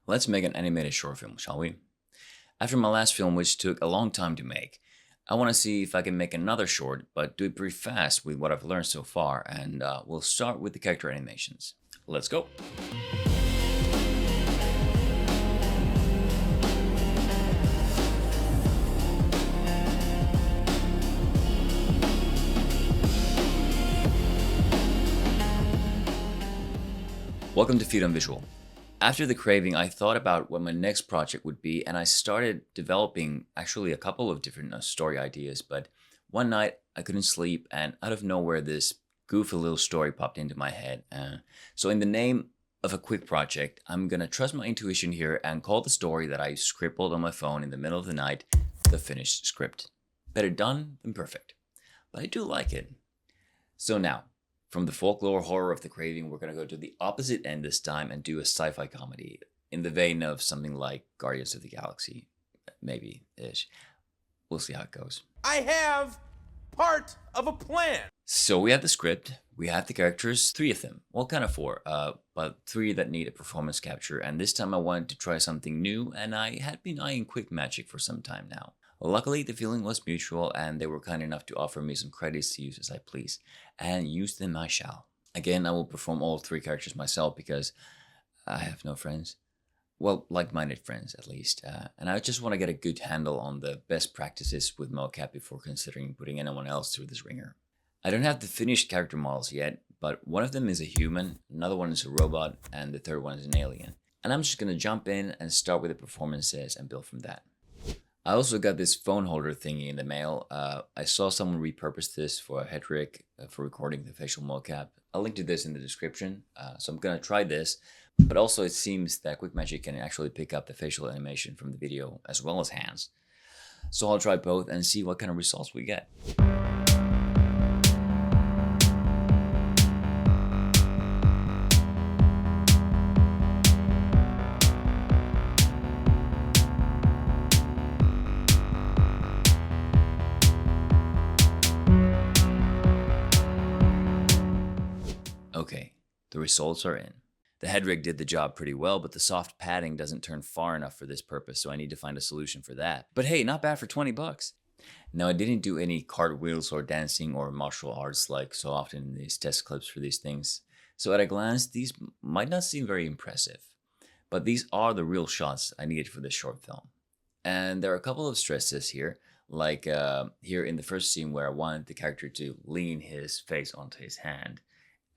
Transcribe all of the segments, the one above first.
Let's make an animated short film, shall we? After my last film, which took a long time to make, I want to see if I can make another short, but do it pretty fast with what I've learned so far, and we'll start with the character animations. Let's go! Welcome to Feed on Visual. After the craving, I thought about what my next project would be, and I started developing actually a couple of different story ideas, but one night I couldn't sleep, and out of nowhere this goofy little story popped into my head. So in the name of a quick project, I'm gonna trust my intuition here and call the story that I scribbled on my phone in the middle of the night the finished script. Better done than perfect, but I do like it. So now, from the folklore horror of the craving, we're going to go to the opposite end this time and do a sci-fi comedy in the vein of something like Guardians of the Galaxy, maybe-ish. We'll see how it goes. I have part of a plan. So we have the script, we have the characters, 3 of them, well kind of 4, but 3 that need a performance capture, and this time I wanted to try something new, and I had been eyeing QuickMagic for some time now. Luckily, the feeling was mutual, and they were kind enough to offer me some credits to use as I please, and use them I shall. Again, I will perform all 3 characters myself because I have no friends. Well, like-minded friends at least, and I just want to get a good handle on the best practices with Mocap before considering putting anyone else through this ringer. I don't have the finished character models yet, but one of them is a human, another one is a robot, and the third one is an alien. And I'm just going to jump in and start with the performances and build from that. I also got this phone holder thingy in the mail. I saw someone repurpose this for a Headrig for recording the facial mocap. I'll link to this in the description. So I'm gonna try this, but also it seems that QuickMagic can actually pick up the facial animation from the video as well as hands. So I'll try both and see what kind of results we get. Okay, the results are in. The Headrig did the job pretty well, but the soft padding doesn't turn far enough for this purpose, so I need to find a solution for that. But hey, not bad for 20 bucks. Now, I didn't do any cartwheels or dancing or martial arts like so often in these test clips for these things, so at a glance, these might not seem very impressive. But these are the real shots I needed for this short film. And there are a couple of stresses here, like here in the first scene where I wanted the character to lean his face onto his hand,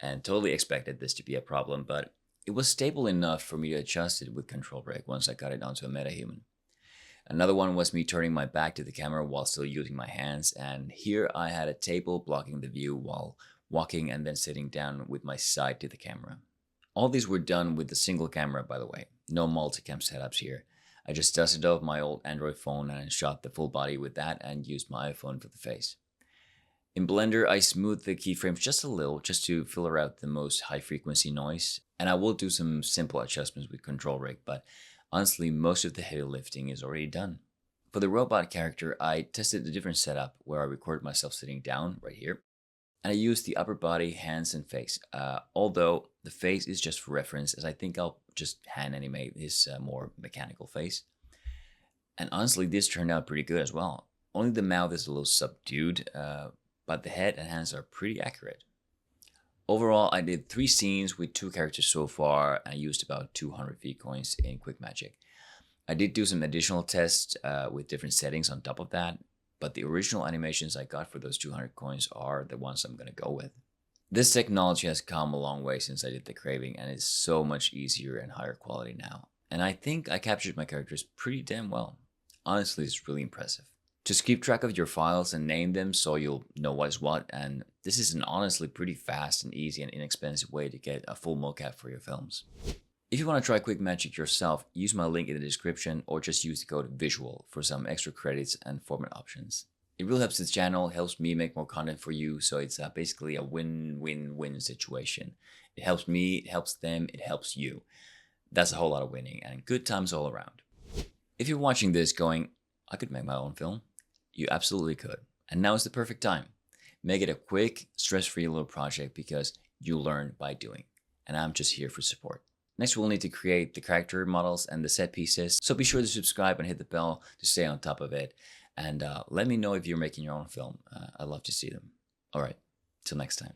and totally expected this to be a problem, but it was stable enough for me to adjust it with control break once I got it onto a metahuman. Another one was me turning my back to the camera while still using my hands, and here I had a table blocking the view while walking and then sitting down with my side to the camera. All these were done with a single camera, by the way, no multicam setups here. I just dusted off my old Android phone and shot the full body with that and used my iPhone for the face. In Blender, I smoothed the keyframes just a little, just to filter out the most high-frequency noise, and I will do some simple adjustments with control rig, but honestly, most of the heavy lifting is already done. For the robot character, I tested a different setup where I recorded myself sitting down, right here, and I used the upper body, hands, and face, although the face is just for reference, as I think I'll just hand animate his more mechanical face. And honestly, this turned out pretty good as well. Only the mouth is a little subdued, but the head and hands are pretty accurate. Overall, I did 3 scenes with 2 characters so far, and I used about 200 V coins in QuickMagic. I did do some additional tests with different settings on top of that, but the original animations I got for those 200 coins are the ones I'm gonna go with. This technology has come a long way since I did the craving, and it's so much easier and higher quality now. And I think I captured my characters pretty damn well. Honestly, it's really impressive. Just keep track of your files and name them so you'll know what is what, and this is an honestly pretty fast and easy and inexpensive way to get a full mocap for your films. If you want to try QuickMagic yourself, use my link in the description or just use the code VISUAL for some extra credits and format options. It really helps the channel, helps me make more content for you, so it's basically a win-win-win situation. It helps me, it helps them, it helps you. That's a whole lot of winning and good times all around. If you're watching this going, I could make my own film, you absolutely could. And now is the perfect time. Make it a quick, stress-free little project because you learn by doing. And I'm just here for support. Next, we'll need to create the character models and the set pieces. So be sure to subscribe and hit the bell to stay on top of it. And let me know if you're making your own film. I'd love to see them. All right, till next time.